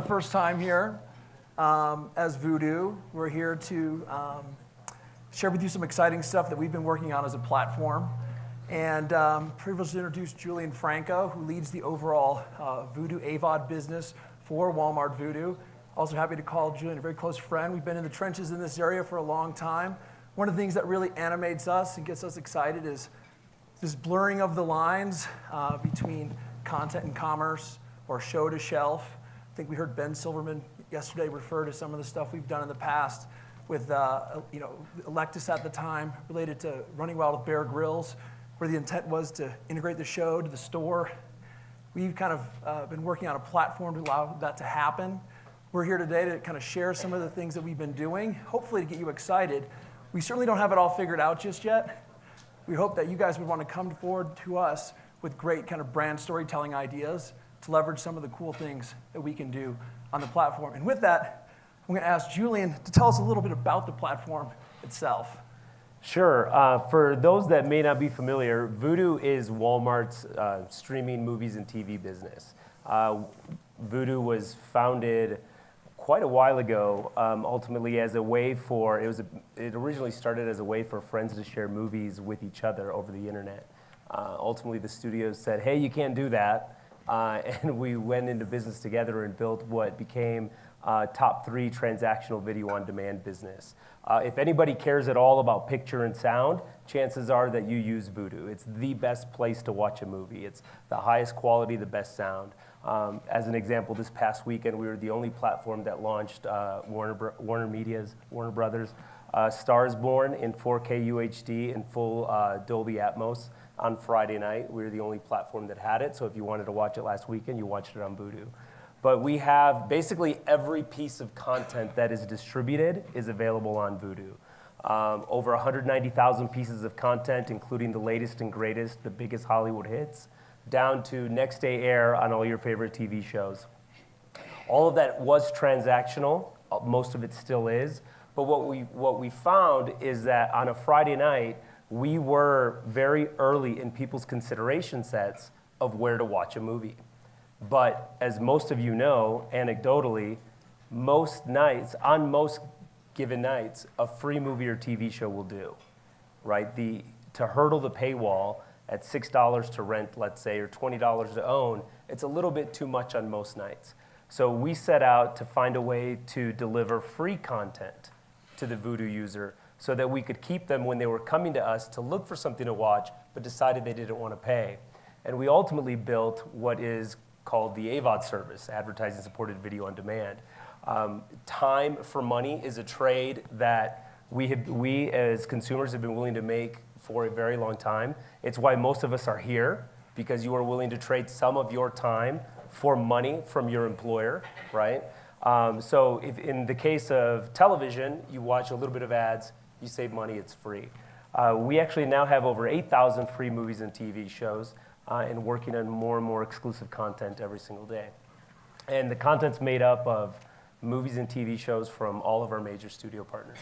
first time here as Vudu. We're here to share with you some exciting stuff that we've been working on as a platform. And privileged to introduce Julian Franco, who leads the overall Vudu AVOD business for Walmart Vudu. Also happy to call Julian a very close friend. We've been in the trenches in this area for a long time. One of the things that really animates us and gets us excited is this blurring of the lines between content and commerce or show to shelf. I think we heard Ben Silverman yesterday refer to some of the stuff we've done in the past with Electus at the time related to Running Wild with Bear Grylls, where the intent was to integrate the show to the store. We've kind of been working on a platform to allow that to happen. We're here today to kind of share some of the things that we've been doing, hopefully to get you excited. We certainly don't have it all figured out just yet. We hope that you guys would want to come forward to us with great kind of brand storytelling ideas to leverage some of the cool things that we can do on the platform. And with that, I'm going to ask Julian to tell us a little bit about the platform itself. Sure. For those that may not be familiar, Vudu is Walmart's streaming movies and TV business. Vudu was founded quite a while ago, ultimately as a way for, it originally started as a way for friends to share movies with each other over the internet. Ultimately the studios said, hey, you can't do that. And we went into business together and built what became top 3 transactional video on demand business. If anybody cares at all about picture and sound, chances are that you use Vudu. It's the best place to watch a movie. It's the highest quality, the best sound. As an example, this past weekend, we were the only platform that launched Warner Brothers' Stars Born in 4K UHD and full Dolby Atmos on Friday night. We were the only platform that had it, so if you wanted to watch it last weekend, you watched it on Vudu. But we have basically every piece of content that is distributed is available on Vudu. Over 190,000 pieces of content, including the latest and greatest, the biggest Hollywood hits, down to next day air on all your favorite TV shows. All of that was transactional, most of it still is, but what we found is that on a Friday night, we were very early in people's consideration sets of where to watch a movie. But as most of you know, anecdotally, most nights, on most given nights, a free movie or TV show will do, right? To hurdle the paywall at $6 to rent, let's say, or $20 to own, it's a little bit too much on most nights. So we set out to find a way to deliver free content to the Vudu user so that we could keep them when they were coming to us to look for something to watch, but decided they didn't want to pay. And we ultimately built what is called the AVOD service, advertising-supported video on demand. Time for money is a trade that we as consumers have been willing to make for a very long time. It's why most of us are here, because you are willing to trade some of your time for money from your employer, right? So if in the case of television, you watch a little bit of ads, you save money, it's free. We actually now have over 8,000 free movies and TV shows and working on more and more exclusive content every single day. And the content's made up of movies and TV shows from all of our major studio partners.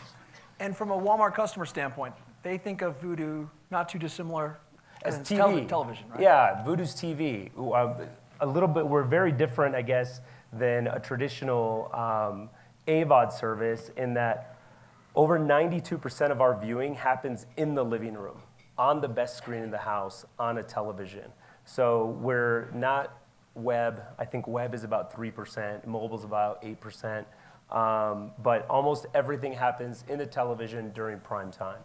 And from a Walmart customer standpoint, they think of Vudu not too dissimilar as TV. Television, right? Yeah, Vudu's TV. A little bit, we're very different, I guess, than a traditional AVOD service in that over 92% of our viewing happens in the living room, on the best screen in the house, on a television. So we're not web. I think web is about 3%, mobile's about 8%, but almost everything happens in the television during prime time.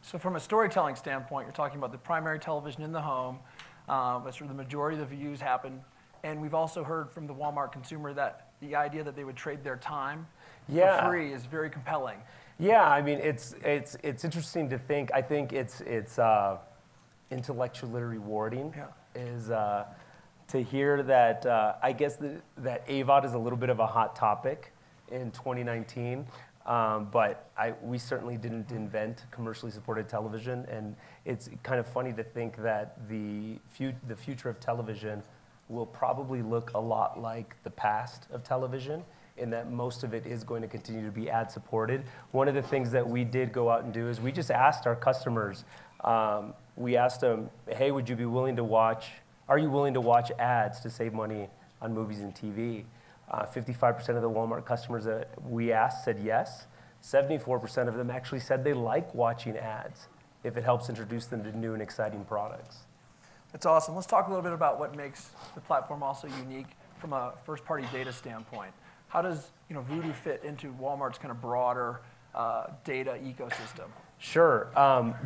So from a storytelling standpoint, you're talking about the primary television in the home. That's where the majority of the views happen. And we've also heard from the Walmart consumer that the idea that they would trade their time for free is very compelling. Yeah, I mean, it's interesting to think. I think it's intellectually rewarding is to hear that. I guess that AVOD is a little bit of a hot topic in 2019. But we certainly didn't invent commercially supported television, and it's kind of funny to think that the future of television will probably look a lot like the past of television, in that most of it is going to continue to be ad-supported. One of the things that we did go out and do is we just asked our customers, we asked them, hey, would you be willing to watch, are you willing to watch ads to save money on movies and TV? 55% of the Walmart customers that we asked said yes. 74% of them actually said they like watching ads if it helps introduce them to new and exciting products. That's awesome. Let's talk a little bit about what makes the platform also unique from a first-party data standpoint. How does Vudu fit into Walmart's kind of broader data ecosystem? Sure.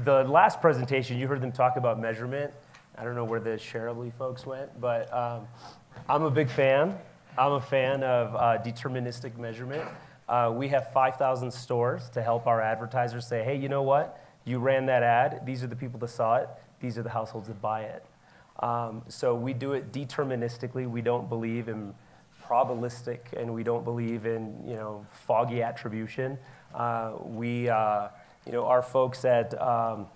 The last presentation, you heard them talk about measurement. I don't know where the Shareably folks went, but I'm a big fan. I'm a fan of deterministic measurement. We have 5,000 stores to help our advertisers say, hey, you know what? You ran that ad. These are the people that saw it. These are the households that buy it. So we do it deterministically. We don't believe in probabilistic, and we don't believe in foggy attribution. Our folks at our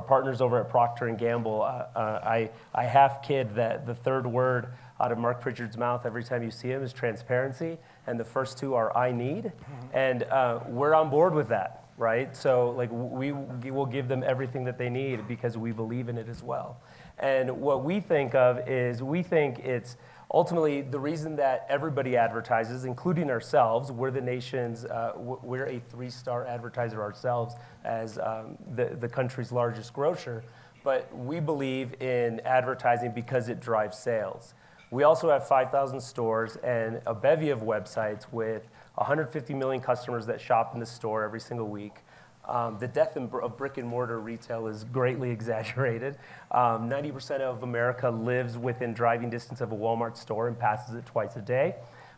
partners over at Procter & Gamble, I half kid that the third word out of Mark Pritchard's mouth every time you see him is transparency, and the first two are I need, and we're on board with that, right? So like we will give them everything that they need because we believe in it as well. And what we think of is we think it's ultimately the reason that everybody advertises, including ourselves. We're the nation's, we're a 3-star advertiser ourselves as the country's largest grocer, but we believe in advertising because it drives sales. We also have 5,000 stores and a bevy of websites with 150 million customers that shop in the store every single week. The death of brick and mortar retail is greatly exaggerated. 90% of America lives within driving distance of a Walmart store and passes it twice a day.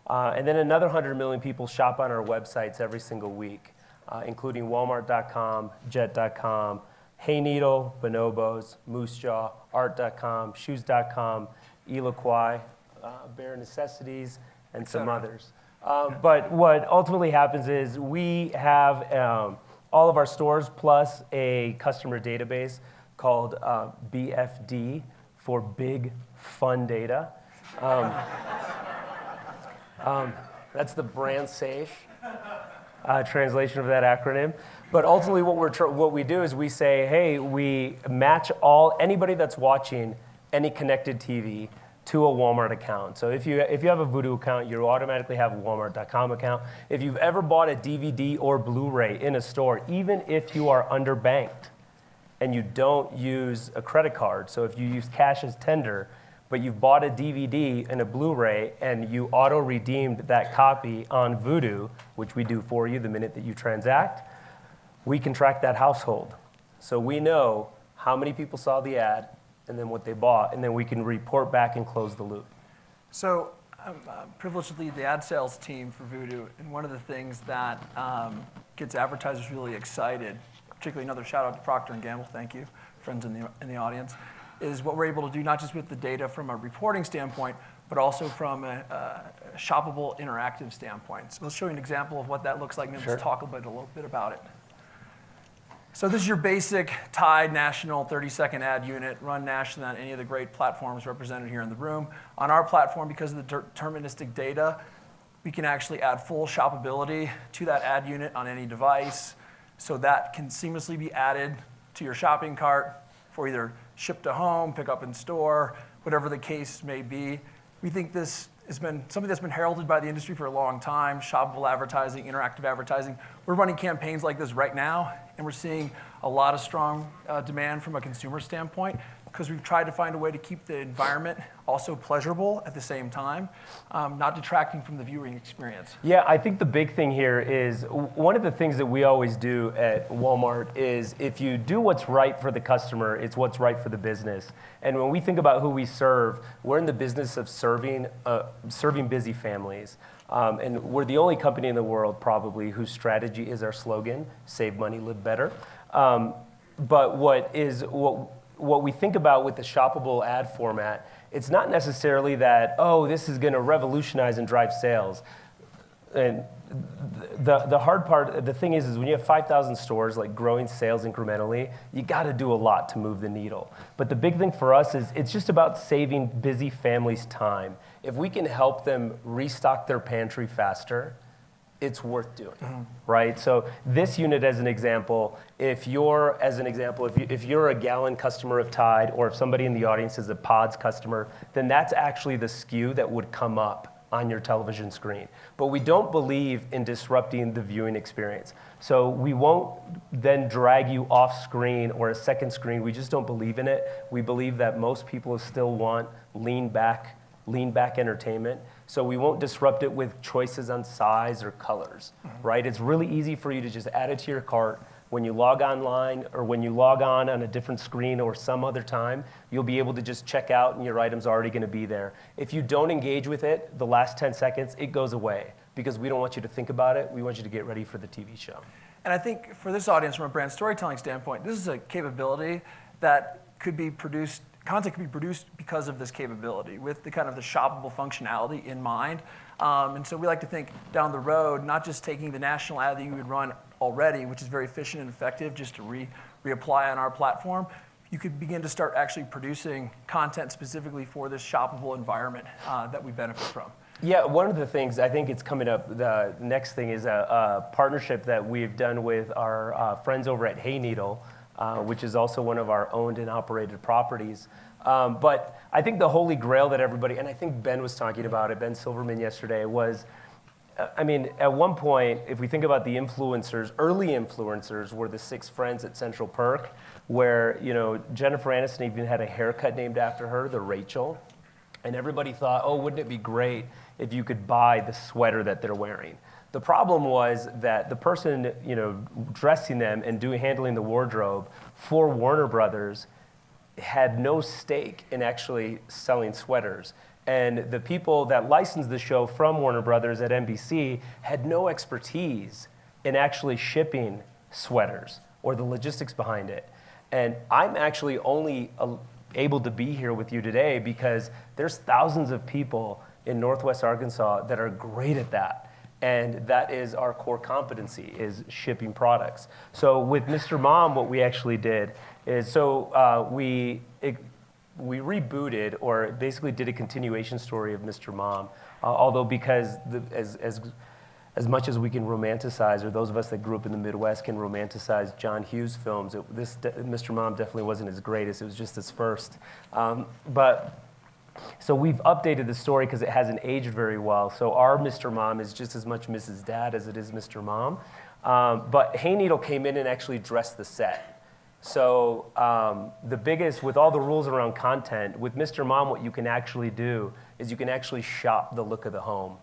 And then another 100 million people shop on our websites every single week, including Walmart.com, Jet.com, Hayneedle, Bonobos, Moose Jaw, Art.com, Shoes.com, Eloquai, Bare Necessities, and some others. But what ultimately happens is we have all of our stores plus a customer database called BFD for Big Fun Data. That's the brand safe translation of that acronym. But ultimately what we do is we say, hey, we match anybody that's watching any connected TV to a Walmart account. So if you have a Vudu account, you automatically have a Walmart.com account. If you've ever bought a DVD or Blu-ray in a store, even if you are underbanked and you don't use a credit card, so if you use cash as tender, but you've bought a DVD and a Blu-ray and you auto-redeemed that copy on Vudu, which we do for you the minute that you transact, we can track that household. So we know how many people saw the ad, and then what they bought, and then we can report back and close the loop. So I'm privileged to lead the ad sales team for Vudu, and one of the things that gets advertisers really excited, particularly another shout out to Procter & Gamble, thank you, friends in the audience, is what we're able to do not just with the data from a reporting standpoint, but also from a shoppable interactive standpoint. So let's show you an example of what that looks like, and then let's talk a little bit about it. So this is your basic Tide national 30-second ad unit, run nationally on any of the great platforms represented here in the room. On our platform, because of the deterministic data, we can actually add full shoppability to that ad unit on any device, so that can seamlessly be added to your shopping cart for either ship to home, pick up in store, whatever the case may be. We think this has been something that's been heralded by the industry for a long time, shoppable advertising, interactive advertising. We're running campaigns like this right now, and we're seeing a lot of strong demand from a consumer standpoint because we've tried to find a way to keep the environment also pleasurable at the same time, not detracting from the viewing experience. Yeah, I think the big thing here is one of the things that we always do at Walmart is if you do what's right for the customer, it's what's right for the business. And when we think about who we serve, we're in the business of serving busy families. And we're the only company in the world probably whose strategy is our slogan, save money, live better. But what we think about with the shoppable ad format, it's not necessarily that, oh, this is going to revolutionize and drive sales. And the hard part, the thing is when you have 5,000 stores, like growing sales incrementally, you got to do a lot to move the needle. But the big thing for us is it's just about saving busy families time. If we can help them restock their pantry faster, it's worth doing, right? So this unit, as an example, if you're a gallon customer of Tide, or if somebody in the audience is a Pods customer, then that's actually the SKU that would come up on your television screen. But we don't believe in disrupting the viewing experience. So we won't then drag you off screen or a second screen. We just don't believe in it. We believe that most people still want lean back entertainment. So we won't disrupt it with choices on size or colors, right? It's really easy for you to just add it to your cart. When you log online or when you log on a different screen or some other time, you'll be able to just check out and your item's already going to be there. If you don't engage with it, the last 10 seconds, it goes away because we don't want you to think about it. We want you to get ready for the TV show. And I think for this audience, from a brand storytelling standpoint, this is a capability that could be produced, content could be produced because of this capability with the kind of the shoppable functionality in mind. And so we like to think down the road, not just taking the national ad that you would run already, which is very efficient and effective just to reapply on our platform. You could begin to start actually producing content specifically for this shoppable environment that we benefit from. Yeah, one of the things, I think it's coming up, the next thing is a partnership that we've done with our friends over at Hay Needle, which is also one of our owned and operated properties. But I think the holy grail that everybody, and I think Ben was talking about it, Ben Silverman yesterday, was, I mean, at one point, if we think about the influencers, early influencers were the 6 friends at Central Perk, where, you know, Jennifer Aniston even had a haircut named after her, the Rachel. And everybody thought, oh, wouldn't it be great if you could buy the sweater that they're wearing? The problem was that the person, you know, dressing them and handling the wardrobe for Warner Brothers had no stake in actually selling sweaters. And the people that licensed the show from Warner Brothers at NBC had no expertise in actually shipping sweaters or the logistics behind it. And I'm actually only able to be here with you today because there's thousands of people in Northwest Arkansas that are great at that. And that is our core competency, is shipping products. So with Mr. Mom, what we actually did is, we rebooted, or basically did a continuation story of Mr. Mom. Although because as much as we can romanticize, or those of us that grew up in the Midwest can romanticize John Hughes films, Mr. Mom definitely wasn't his greatest. It was just his first. So we've updated the story because it hasn't aged very well. So our Mr. Mom is just as much Mrs. Dad as it is Mr. Mom. But Hay Needle came in and actually dressed the set. So the biggest, with all the rules around content, with Mr. Mom, what you can actually do is you can actually shop the look of the home.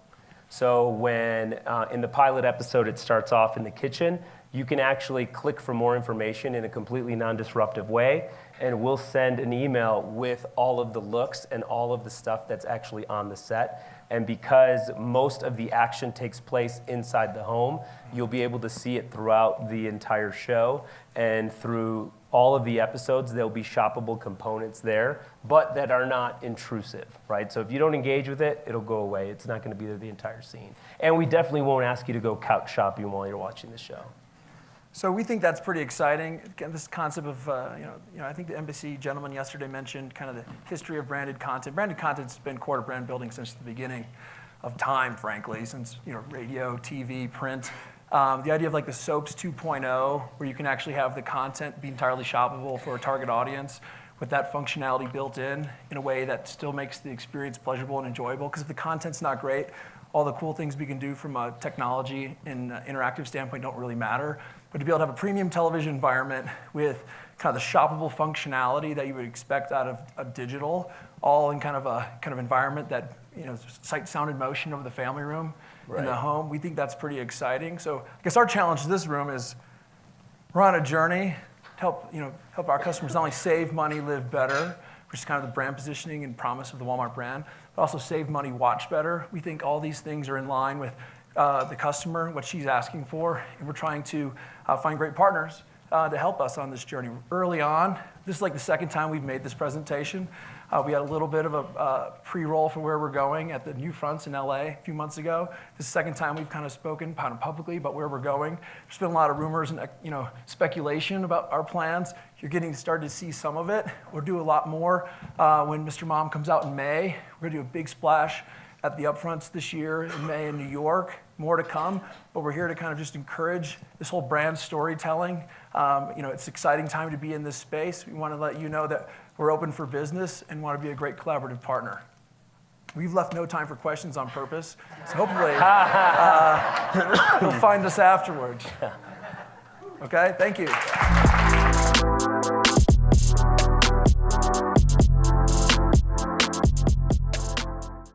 So when in the pilot episode it starts off in the kitchen, you can actually click for more information in a completely non-disruptive way, and we'll send an email with all of the looks and all of the stuff that's actually on the set. And because most of the action takes place inside the home, you'll be able to see it throughout the entire show, and through all of the episodes, there'll be shoppable components there, but that are not intrusive, right? So if you don't engage with it, it'll go away. It's not going to be there the entire scene. And we definitely won't ask you to go couch shopping while you're watching the show. So we think that's pretty exciting. Again, this concept of, I think the embassy gentleman yesterday mentioned kind of the history of branded content. Branded content's been core to brand building since the beginning of time, frankly, since radio, TV, print. The idea of like the soaps 2.0, where you can actually have the content be entirely shoppable for a target audience with that functionality built in a way that still makes the experience pleasurable and enjoyable. Because if the content's not great, all the cool things we can do from a technology and interactive standpoint don't really matter. But to be able to have a premium television environment with kind of the shoppable functionality that you would expect out of digital, all in kind of environment that, sight, sound, and motion of the family room in the home, we think that's pretty exciting. So I guess our challenge to this room is we're on a journey to help our customers not only save money, live better, which is kind of the brand positioning and promise of the Walmart brand, but also save money, watch better. We think all these things are in line with the customer, what she's asking for, and we're trying to find great partners to help us on this journey. Early on, this is like the second time we've made this presentation. We had a little bit of a pre-roll for where we're going at the New Fronts in LA a few months ago. This is the second time we've kind of spoken kind of publicly about where we're going. There's been a lot of rumors and speculation about our plans. You're getting started to see some of it. We'll do a lot more when Mr. Mom comes out in May. We're gonna do a big splash at the upfronts this year in May in New York. More to come, but we're here to kind of just encourage this whole brand storytelling. It's an exciting time to be in this space. We want to let you know that we're open for business and want to be a great collaborative partner. We've left no time for questions on purpose, so hopefully you'll find us afterwards. Okay, thank you.